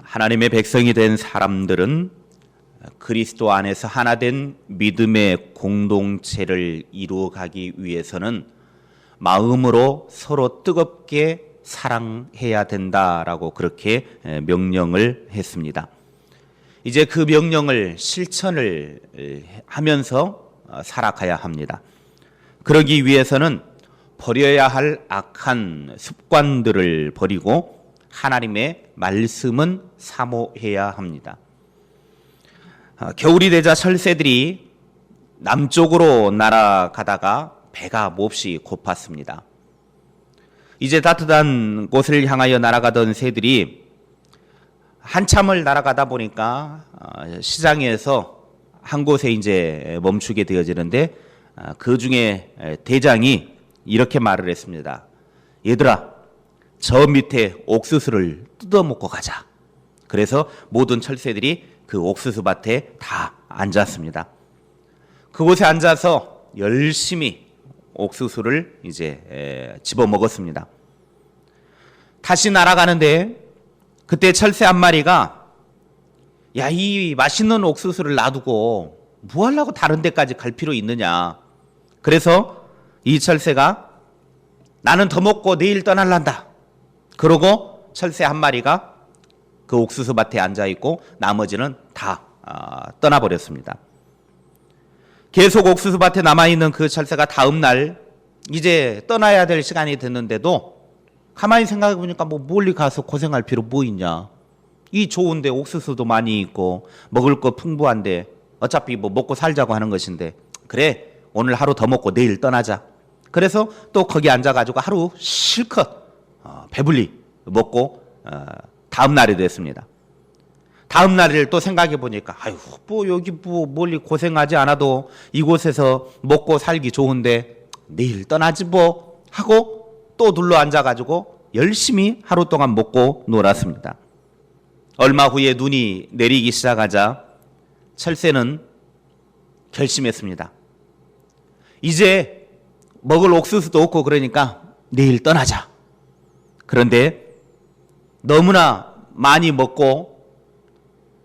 하나님의 백성이 된 사람들은 그리스도 안에서 하나 된 믿음의 공동체를 이루어가기 위해서는 마음으로 서로 뜨겁게 사랑해야 된다라고 그렇게 명령을 했습니다. 이제 그 명령을 실천을 하면서 살아가야 합니다. 그러기 위해서는 버려야 할 악한 습관들을 버리고 하나님의 말씀은 사모해야 합니다. 겨울이 되자 철새들이 남쪽으로 날아가다가 배가 몹시 고팠습니다. 이제 따뜻한 곳을 향하여 날아가던 새들이 한참을 날아가다 보니까 시장에서 한 곳에 이제 멈추게 되어지는데 그 중에 대장이 이렇게 말을 했습니다. 얘들아, 저 밑에 옥수수를 뜯어먹고 가자. 그래서 모든 철새들이 그 옥수수 밭에 다 앉았습니다. 그곳에 앉아서 열심히 옥수수를 이제 집어먹었습니다. 다시 날아가는데 그때 철새 한 마리가 야, 이 맛있는 옥수수를 놔두고 뭐 하려고 다른 데까지 갈 필요 있느냐. 그래서 이 철새가 나는 더 먹고 내일 떠날란다. 그러고 철새 한 마리가 그 옥수수 밭에 앉아있고 나머지는 다 떠나버렸습니다. 계속 옥수수 밭에 남아있는 그 철새가 다음 날 이제 떠나야 될 시간이 됐는데도 가만히 생각해 보니까 뭐 멀리 가서 고생할 필요 뭐 있냐. 이 좋은데 옥수수도 많이 있고 먹을 거 풍부한데 어차피 뭐 먹고 살자고 하는 것인데 그래 오늘 하루 더 먹고 내일 떠나자. 그래서 또 거기 앉아가지고 하루 실컷 배불리 먹고 다음 날이 됐습니다. 다음 날을 또 생각해 보니까 아유 뭐 여기 뭐 멀리 고생하지 않아도 이곳에서 먹고 살기 좋은데 내일 떠나지 뭐 하고 또 둘러 앉아가지고 열심히 하루 동안 먹고 놀았습니다. 얼마 후에 눈이 내리기 시작하자 철새는 결심했습니다. 이제 먹을 옥수수도 없고 그러니까 내일 떠나자. 그런데 너무나 많이 먹고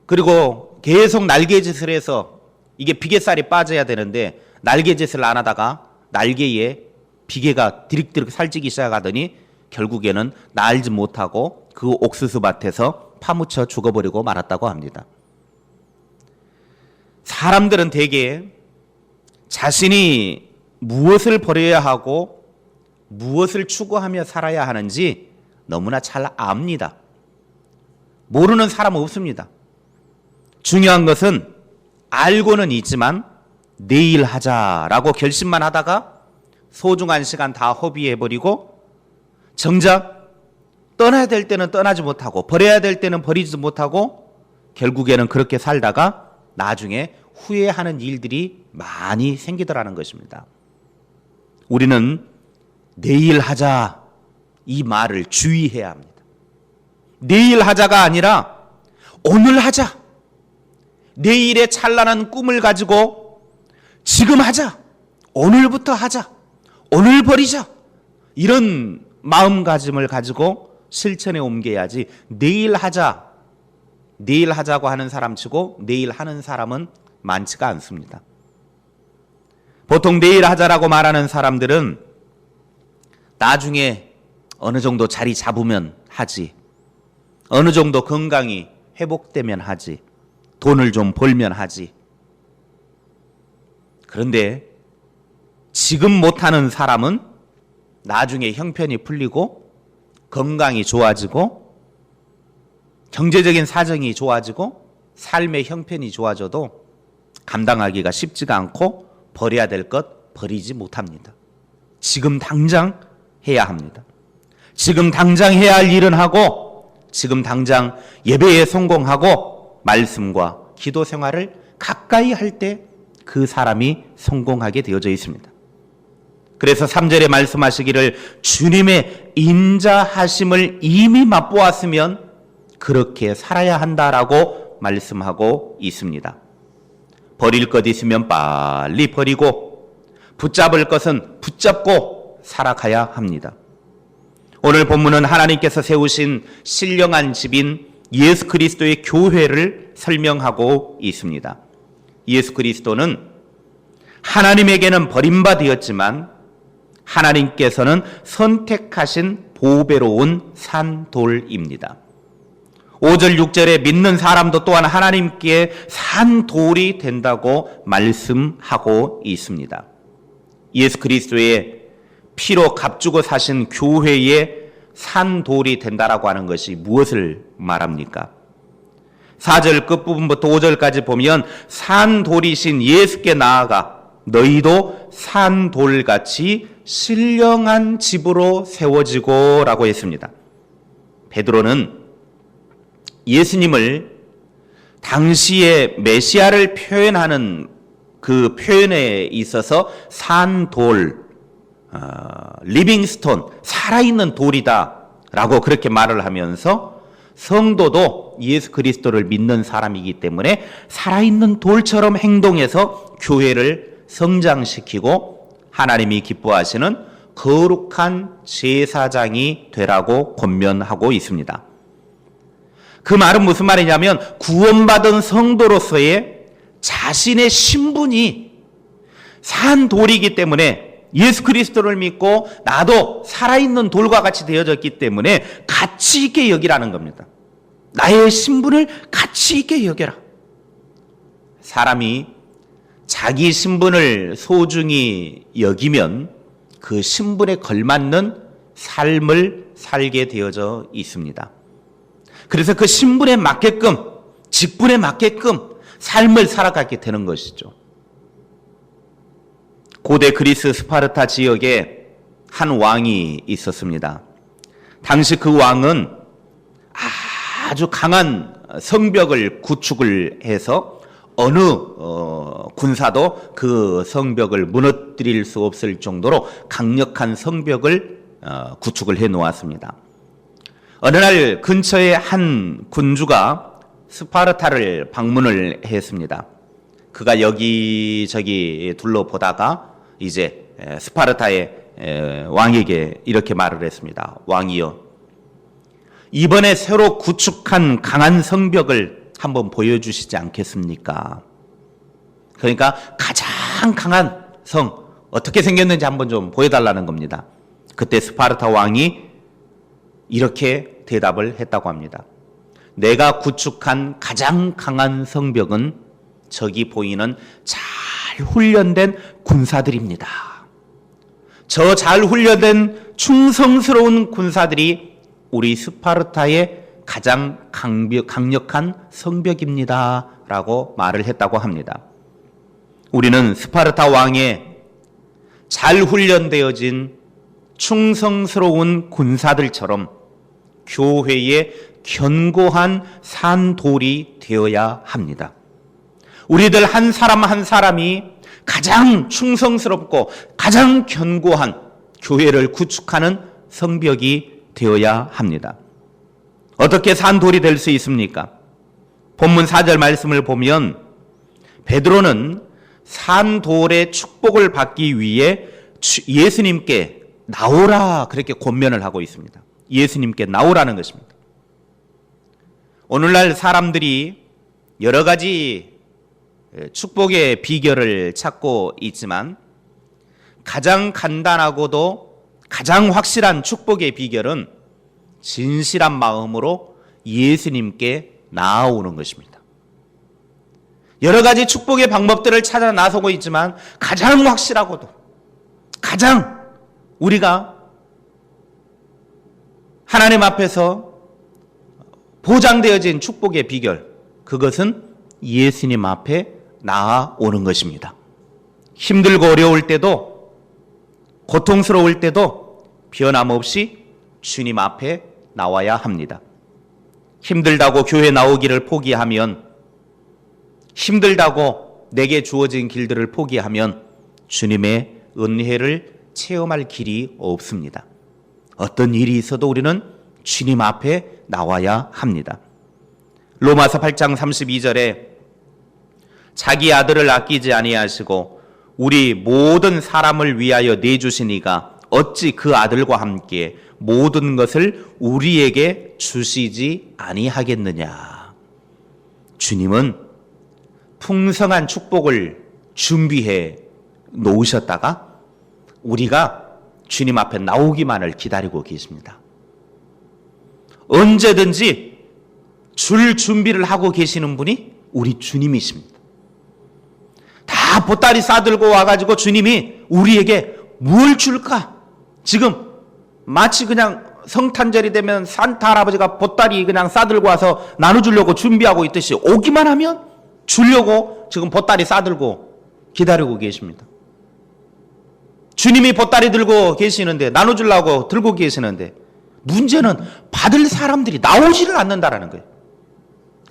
그리고 계속 날개짓을 해서 이게 비계살이 빠져야 되는데 날개짓을 안 하다가 날개에 비계가 디릭디릭 살찌기 시작하더니 결국에는 날지 못하고 그 옥수수 밭에서 파묻혀 죽어버리고 말았다고 합니다. 사람들은 대개 자신이 무엇을 버려야 하고 무엇을 추구하며 살아야 하는지 너무나 잘 압니다. 모르는 사람 없습니다. 중요한 것은 알고는 있지만 내일 하자라고 결심만 하다가 소중한 시간 다 허비해버리고 정작 떠나야 될 때는 떠나지 못하고 버려야 될 때는 버리지 못하고 결국에는 그렇게 살다가 나중에 후회하는 일들이 많이 생기더라는 것입니다. 우리는 내일 하자 이 말을 주의해야 합니다. 내일 하자가 아니라 오늘 하자. 내일의 찬란한 꿈을 가지고 지금 하자. 오늘부터 하자. 오늘 버리자. 이런 마음가짐을 가지고 실천에 옮겨야지 내일 하자. 내일 하자고 하는 사람 치고 내일 하는 사람은 많지가 않습니다. 보통 내일 하자라고 말하는 사람들은 나중에 어느 정도 자리 잡으면 하지. 어느 정도 건강이 회복되면 하지. 돈을 좀 벌면 하지. 그런데 지금 못하는 사람은 나중에 형편이 풀리고 건강이 좋아지고 경제적인 사정이 좋아지고 삶의 형편이 좋아져도 감당하기가 쉽지가 않고 버려야 될 것 버리지 못합니다. 지금 당장 해야 합니다. 지금 당장 해야 할 일은 하고 지금 당장 예배에 성공하고 말씀과 기도 생활을 가까이 할 때 그 사람이 성공하게 되어져 있습니다. 그래서 3절에 말씀하시기를 주님의 인자하심을 이미 맛보았으면 그렇게 살아야 한다라고 말씀하고 있습니다. 버릴 것 있으면 빨리 버리고 붙잡을 것은 붙잡고 살아가야 합니다. 오늘 본문은 하나님께서 세우신 신령한 집인 예수 그리스도의 교회를 설명하고 있습니다. 예수 그리스도는 하나님에게는 버림받았지만 하나님께서는 선택하신 보배로운 산돌입니다. 5절 6절에 믿는 사람도 또한 하나님께 산돌이 된다고 말씀하고 있습니다. 예수 그리스도의 피로 값주고 사신 교회의 산돌이 된다라고 하는 것이 무엇을 말합니까? 4절 끝부분부터 5절까지 보면 산돌이신 예수께 나아가 너희도 산돌같이 신령한 집으로 세워지고 라고 했습니다. 베드로는 예수님을 당시의 메시아를 표현하는 그 표현에 있어서 산돌, 리빙스톤, 살아있는 돌이다 라고 그렇게 말을 하면서 성도도 예수 그리스도를 믿는 사람이기 때문에 살아있는 돌처럼 행동해서 교회를 성장시키고 하나님이 기뻐하시는 거룩한 제사장이 되라고 권면하고 있습니다. 그 말은 무슨 말이냐면 구원받은 성도로서의 자신의 신분이 산돌이기 때문에 예수 그리스도를 믿고 나도 살아있는 돌과 같이 되어졌기 때문에 가치 있게 여기라는 겁니다. 나의 신분을 가치 있게 여겨라. 사람이 자기 신분을 소중히 여기면 그 신분에 걸맞는 삶을 살게 되어져 있습니다. 그래서 그 신분에 맞게끔, 직분에 맞게끔 삶을 살아가게 되는 것이죠. 고대 그리스 스파르타 지역에 한 왕이 있었습니다. 당시 그 왕은 아주 강한 성벽을 구축을 해서 어느 군사도 그 성벽을 무너뜨릴 수 없을 정도로 강력한 성벽을 구축을 해 놓았습니다. 어느 날 근처에 한 군주가 스파르타를 방문을 했습니다. 그가 여기저기 둘러보다가 이제 스파르타의 왕에게 이렇게 말을 했습니다. 왕이여, 이번에 새로 구축한 강한 성벽을 한번 보여주시지 않겠습니까? 그러니까 가장 강한 성, 어떻게 생겼는지 한번 좀 보여달라는 겁니다. 그때 스파르타 왕이 이렇게 대답을 했다고 합니다. 내가 구축한 가장 강한 성벽은 저기 보이는 잘 훈련된 군사들입니다. 저 잘 훈련된 충성스러운 군사들이 우리 스파르타의 가장 강력한 성벽입니다. 라고 말을 했다고 합니다. 우리는 스파르타 왕의 잘 훈련되어진 충성스러운 군사들처럼 교회의 견고한 산돌이 되어야 합니다. 우리들 한 사람 한 사람이 가장 충성스럽고 가장 견고한 교회를 구축하는 성벽이 되어야 합니다. 어떻게 산돌이 될 수 있습니까? 본문 4절 말씀을 보면 베드로는 산돌의 축복을 받기 위해 예수님께 나오라 그렇게 권면을 하고 있습니다. 예수님께 나오라는 것입니다. 오늘날 사람들이 여러 가지 축복의 비결을 찾고 있지만 가장 간단하고도 가장 확실한 축복의 비결은 진실한 마음으로 예수님께 나아오는 것입니다. 여러 가지 축복의 방법들을 찾아 나서고 있지만 가장 확실하고도 가장 우리가 하나님 앞에서 보장되어진 축복의 비결, 그것은 예수님 앞에 나아오는 것입니다. 힘들고 어려울 때도 고통스러울 때도 변함없이 주님 앞에 나와야 합니다. 힘들다고 교회 나오기를 포기하면, 힘들다고 내게 주어진 길들을 포기하면 주님의 은혜를 체험할 길이 없습니다. 어떤 일이 있어도 우리는 주님 앞에 나와야 합니다. 로마서 8장 32절에 자기 아들을 아끼지 아니하시고 우리 모든 사람을 위하여 내주시니가 어찌 그 아들과 함께 모든 것을 우리에게 주시지 아니하겠느냐. 주님은 풍성한 축복을 준비해 놓으셨다가 우리가 주님 앞에 나오기만을 기다리고 계십니다. 언제든지 줄 준비를 하고 계시는 분이 우리 주님이십니다. 다 보따리 싸들고 와가지고 주님이 우리에게 뭘 줄까? 지금 마치 그냥 성탄절이 되면 산타 할아버지가 보따리 그냥 싸들고 와서 나눠주려고 준비하고 있듯이 오기만 하면 주려고 지금 보따리 싸들고 기다리고 계십니다. 주님이 보따리 들고 계시는데, 나눠주려고 들고 계시는데, 문제는 받을 사람들이 나오지를 않는다라는 거예요.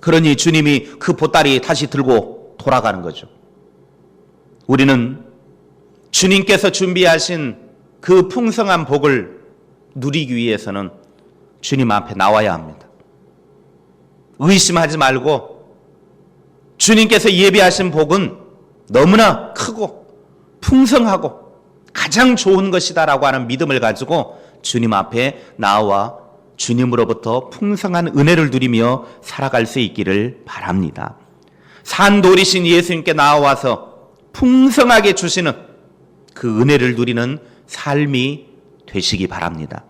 그러니 주님이 그 보따리 다시 들고 돌아가는 거죠. 우리는 주님께서 준비하신 그 풍성한 복을 누리기 위해서는 주님 앞에 나와야 합니다. 의심하지 말고 주님께서 예비하신 복은 너무나 크고 풍성하고 가장 좋은 것이다라고 하는 믿음을 가지고 주님 앞에 나와 주님으로부터 풍성한 은혜를 누리며 살아갈 수 있기를 바랍니다. 산돌이신 예수님께 나와서 풍성하게 주시는 그 은혜를 누리는 삶이 되시기 바랍니다.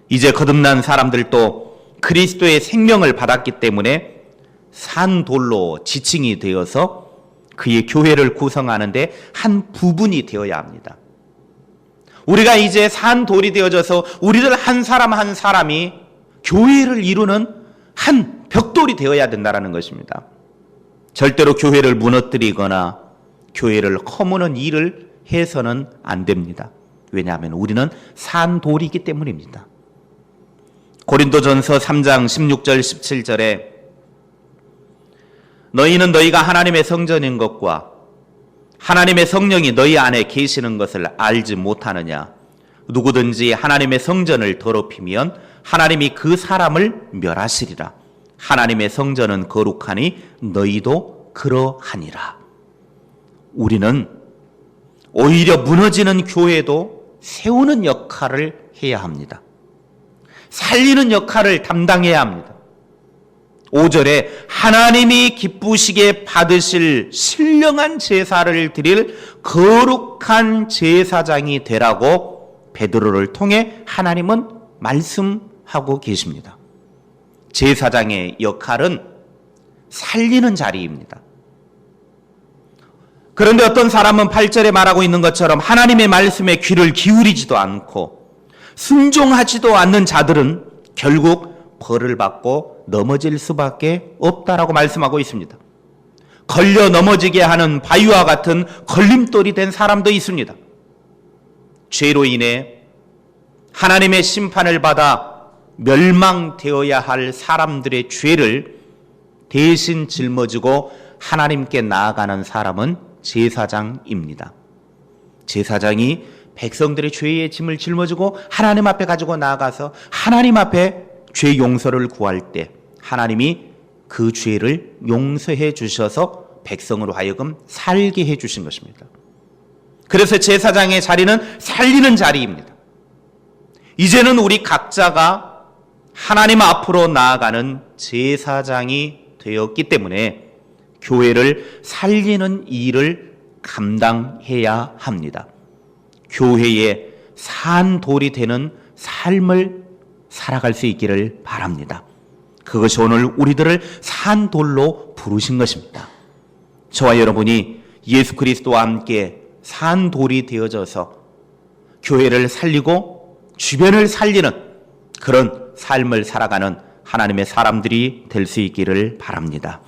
이제 거듭난 사람들도 그리스도의 생명을 받았기 때문에 산돌로 지칭이 되어서 그의 교회를 구성하는데 한 부분이 되어야 합니다. 우리가 이제 산돌이 되어져서 우리들 한 사람 한 사람이 교회를 이루는 한 벽돌이 되어야 된다는 것입니다. 절대로 교회를 무너뜨리거나 교회를 허무는 일을 해서는 안 됩니다. 왜냐하면 우리는 산돌이기 때문입니다. 고린도전서 3장 16절 17절에 너희는 너희가 하나님의 성전인 것과 하나님의 성령이 너희 안에 계시는 것을 알지 못하느냐. 누구든지 하나님의 성전을 더럽히면 하나님이 그 사람을 멸하시리라. 하나님의 성전은 거룩하니 너희도 그러하니라. 우리는 오히려 무너지는 교회도 세우는 역할을 해야 합니다. 살리는 역할을 담당해야 합니다. 5절에 하나님이 기쁘시게 받으실 신령한 제사를 드릴 거룩한 제사장이 되라고 베드로를 통해 하나님은 말씀하고 계십니다. 제사장의 역할은 살리는 자리입니다. 그런데 어떤 사람은 8절에 말하고 있는 것처럼 하나님의 말씀에 귀를 기울이지도 않고 순종하지도 않는 자들은 결국 벌을 받고 넘어질 수밖에 없다라고 말씀하고 있습니다. 걸려 넘어지게 하는 바위와 같은 걸림돌이 된 사람도 있습니다. 죄로 인해 하나님의 심판을 받아 멸망되어야 할 사람들의 죄를 대신 짊어지고 하나님께 나아가는 사람은 제사장입니다. 제사장이 백성들의 죄의 짐을 짊어지고 하나님 앞에 가지고 나아가서 하나님 앞에 죄 용서를 구할 때 하나님이 그 죄를 용서해 주셔서 백성으로 하여금 살게 해 주신 것입니다. 그래서 제사장의 자리는 살리는 자리입니다. 이제는 우리 각자가 하나님 앞으로 나아가는 제사장이 되었기 때문에 교회를 살리는 일을 감당해야 합니다. 교회의 산돌이 되는 삶을 살아갈 수 있기를 바랍니다. 그것이 오늘 우리들을 산돌로 부르신 것입니다. 저와 여러분이 예수 그리스도와 함께 산돌이 되어져서 교회를 살리고 주변을 살리는 그런 삶을 살아가는 하나님의 사람들이 될 수 있기를 바랍니다.